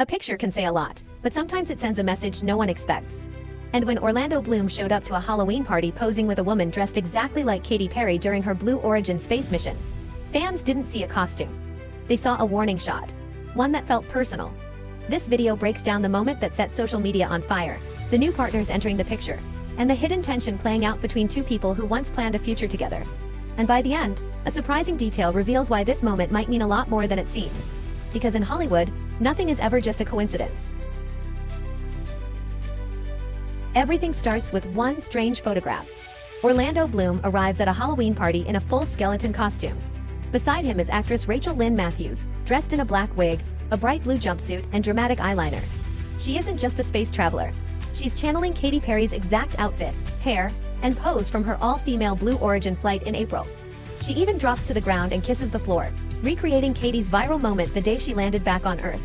A picture can say a lot, but sometimes it sends a message no one expects. And when Orlando Bloom showed up to a Halloween party posing with a woman dressed exactly like Katy Perry during her Blue Origin space mission, fans didn't see a costume. They saw a warning shot, one that felt personal. This video breaks down the moment that set social media on fire, the new partners entering the picture, and the hidden tension playing out between two people who once planned a future together. And by the end, a surprising detail reveals why this moment might mean a lot more than it seems. Because in Hollywood, nothing is ever just a coincidence. Everything starts with one strange photograph. Orlando Bloom arrives at a Halloween party in a full skeleton costume. Beside him is actress Rachel Lynn Matthews, dressed in a black wig, a bright blue jumpsuit, and dramatic eyeliner. She isn't just a space traveler. She's channeling Katy Perry's exact outfit, hair, and pose from her all-female Blue Origin flight in April. She even drops to the ground and kisses the floor, recreating Katy's viral moment the day she landed back on Earth.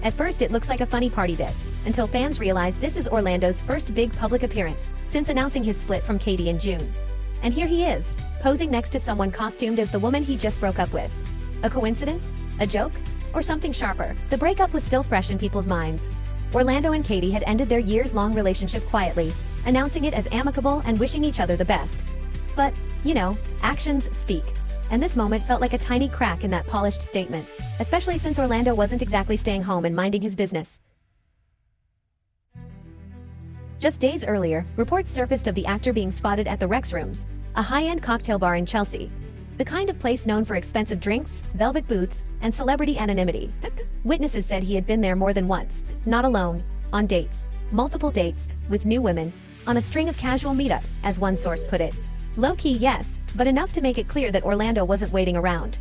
At first it looks like a funny party bit, until fans realize this is Orlando's first big public appearance since announcing his split from Katy in June. And here he is, posing next to someone costumed as the woman he just broke up with. A coincidence? A joke? Or something sharper? The breakup was still fresh in people's minds. Orlando and Katy had ended their years-long relationship quietly, announcing it as amicable and wishing each other the best. But, you know, actions speak. And this moment felt like a tiny crack in that polished statement, especially since Orlando wasn't exactly staying home and minding his business. Just days earlier, reports surfaced of the actor being spotted at the Rex Rooms, a high-end cocktail bar in Chelsea. The kind of place known for expensive drinks, velvet booths, and celebrity anonymity. Witnesses said he had been there more than once, not alone, on dates, multiple dates, with new women, on a string of casual meetups, as one source put it. Low-key, yes, but enough to make it clear that Orlando wasn't waiting around.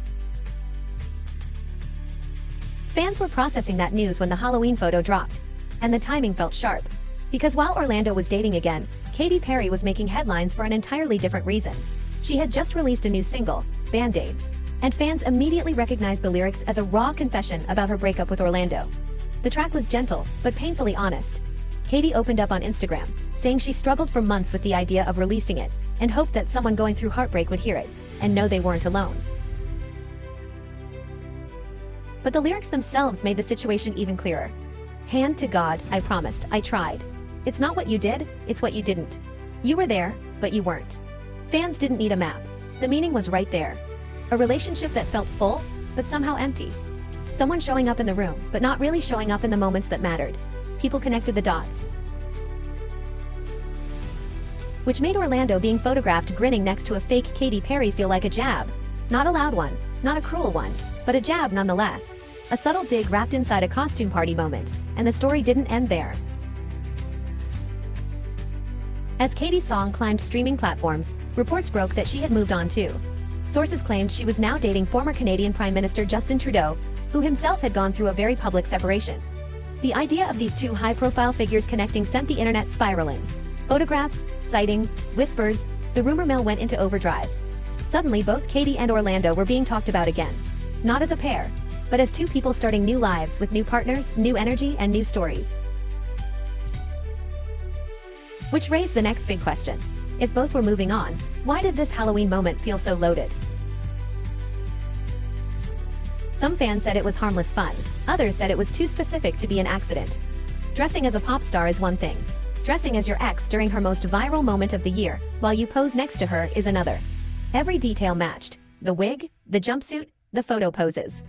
Fans were processing that news when the Halloween photo dropped, and the timing felt sharp. Because while Orlando was dating again, Katy Perry was making headlines for an entirely different reason. She had just released a new single, Bandaids, and fans immediately recognized the lyrics as a raw confession about her breakup with Orlando. The track was gentle, but painfully honest. Katy opened up on Instagram, saying she struggled for months with the idea of releasing it, and hoped that someone going through heartbreak would hear it, and know they weren't alone. But the lyrics themselves made the situation even clearer. Hand to God, I promised, I tried. It's not what you did, it's what you didn't. You were there, but you weren't. Fans didn't need a map. The meaning was right there. A relationship that felt full, but somehow empty. Someone showing up in the room, but not really showing up in the moments that mattered. People connected the dots. Which made Orlando being photographed grinning next to a fake Katy Perry feel like a jab. Not a loud one, not a cruel one, but a jab nonetheless. A subtle dig wrapped inside a costume party moment, and the story didn't end there. As Katy's song climbed streaming platforms, reports broke that she had moved on too. Sources claimed she was now dating former Canadian Prime Minister Justin Trudeau, who himself had gone through a very public separation. The idea of these two high-profile figures connecting sent the internet spiraling. Photographs, sightings, whispers, the rumor mill went into overdrive. Suddenly both Katy and Orlando were being talked about again. Not as a pair, but as two people starting new lives with new partners, new energy, and new stories. Which raised the next big question. If both were moving on, why did this Halloween moment feel so loaded? Some fans said it was harmless fun. Others said it was too specific to be an accident. Dressing as a pop star is one thing. Dressing as your ex during her most viral moment of the year, while you pose next to her, is another. Every detail matched. The wig, the jumpsuit, the photo poses.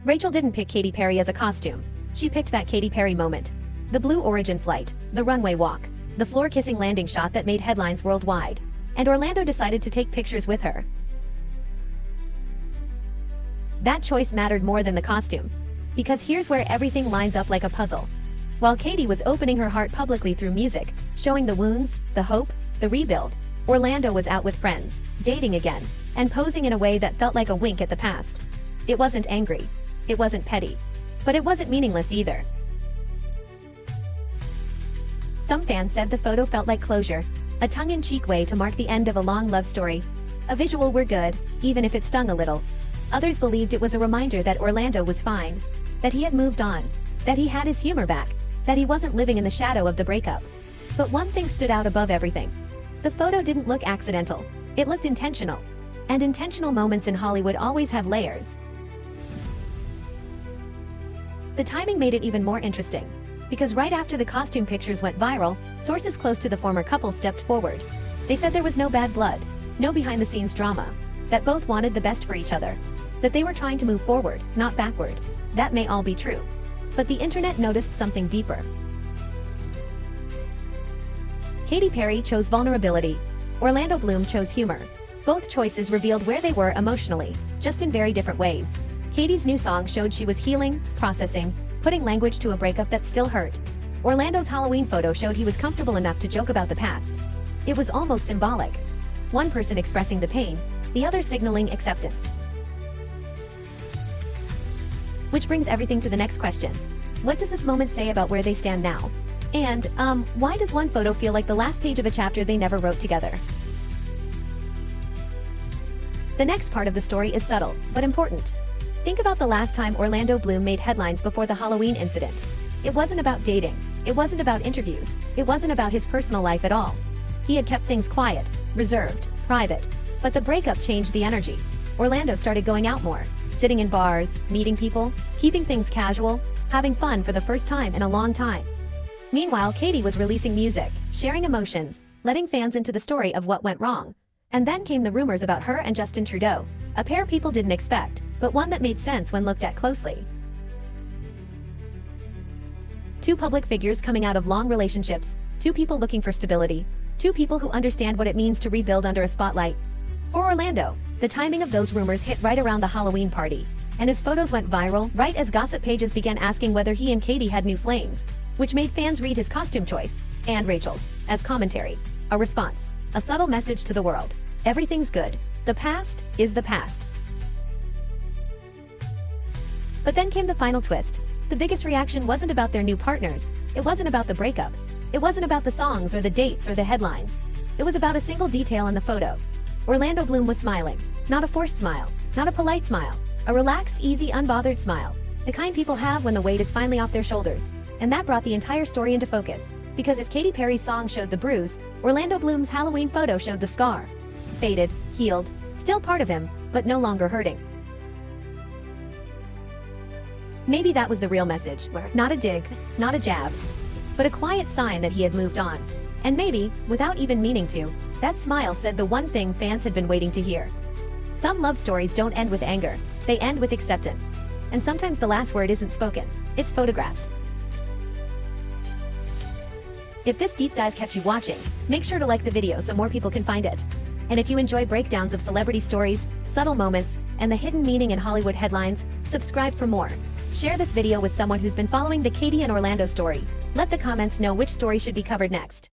Rachel didn't pick Katy Perry as a costume. She picked that Katy Perry moment. The Blue Origin flight, the runway walk, the floor-kissing landing shot that made headlines worldwide. And Orlando decided to take pictures with her. That choice mattered more than the costume. Because here's where everything lines up like a puzzle. While Katy was opening her heart publicly through music, showing the wounds, the hope, the rebuild, Orlando was out with friends, dating again, and posing in a way that felt like a wink at the past. It wasn't angry. It wasn't petty. But it wasn't meaningless either. Some fans said the photo felt like closure, a tongue-in-cheek way to mark the end of a long love story. A visual we're good, even if it stung a little. Others believed it was a reminder that Orlando was fine, that he had moved on, that he had his humor back, that he wasn't living in the shadow of the breakup. But one thing stood out above everything. The photo didn't look accidental. It looked intentional. And intentional moments in Hollywood always have layers. The timing made it even more interesting, because right after the costume pictures went viral, sources close to the former couple stepped forward. They said there was no bad blood, no behind-the-scenes drama, that both wanted the best for each other, that they were trying to move forward, not backward. That may all be true, but the internet noticed something deeper. Katy Perry chose vulnerability. Orlando Bloom chose humor. Both choices revealed where they were emotionally, just in very different ways. Katy's new song showed she was healing, processing, putting language to a breakup that still hurt. Orlando's Halloween photo showed he was comfortable enough to joke about the past. It was almost symbolic. One person expressing the pain, the other signaling acceptance. Which brings everything to the next question. What does this moment say about where they stand now? And, why does one photo feel like the last page of a chapter they never wrote together? The next part of the story is subtle, but important. Think about the last time Orlando Bloom made headlines before the Halloween incident. It wasn't about dating, it wasn't about interviews, it wasn't about his personal life at all. He had kept things quiet, reserved, private. But the breakup changed the energy. Orlando started going out more, sitting in bars, meeting people, keeping things casual, having fun for the first time in a long time. Meanwhile, Katy was releasing music, sharing emotions, letting fans into the story of what went wrong. And then came the rumors about her and Justin Trudeau, a pair people didn't expect, but one that made sense when looked at closely. Two public figures coming out of long relationships, two people looking for stability, two people who understand what it means to rebuild under a spotlight. For Orlando, the timing of those rumors hit right around the Halloween party, and his photos went viral right as gossip pages began asking whether he and Katy had new flames, which made fans read his costume choice, and Rachel's, as commentary, a response, a subtle message to the world. Everything's good. The past is the past. But then came the final twist. The biggest reaction wasn't about their new partners. It wasn't about the breakup. It wasn't about the songs or the dates or the headlines. It was about a single detail in the photo. Orlando Bloom was smiling. Not a forced smile. Not a polite smile. A relaxed, easy, unbothered smile. The kind people have when the weight is finally off their shoulders. And that brought the entire story into focus. Because if Katy Perry's song showed the bruise, Orlando Bloom's Halloween photo showed the scar. Faded, healed, still part of him, but no longer hurting. Maybe that was the real message, not a dig, not a jab, but a quiet sign that he had moved on. And maybe, without even meaning to, that smile said the one thing fans had been waiting to hear. Some love stories don't end with anger, they end with acceptance. And sometimes the last word isn't spoken, it's photographed. If this deep dive kept you watching, make sure to like the video so more people can find it. And if you enjoy breakdowns of celebrity stories, subtle moments, and the hidden meaning in Hollywood headlines, subscribe for more. Share this video with someone who's been following the Katy and Orlando story. Let the comments know which story should be covered next.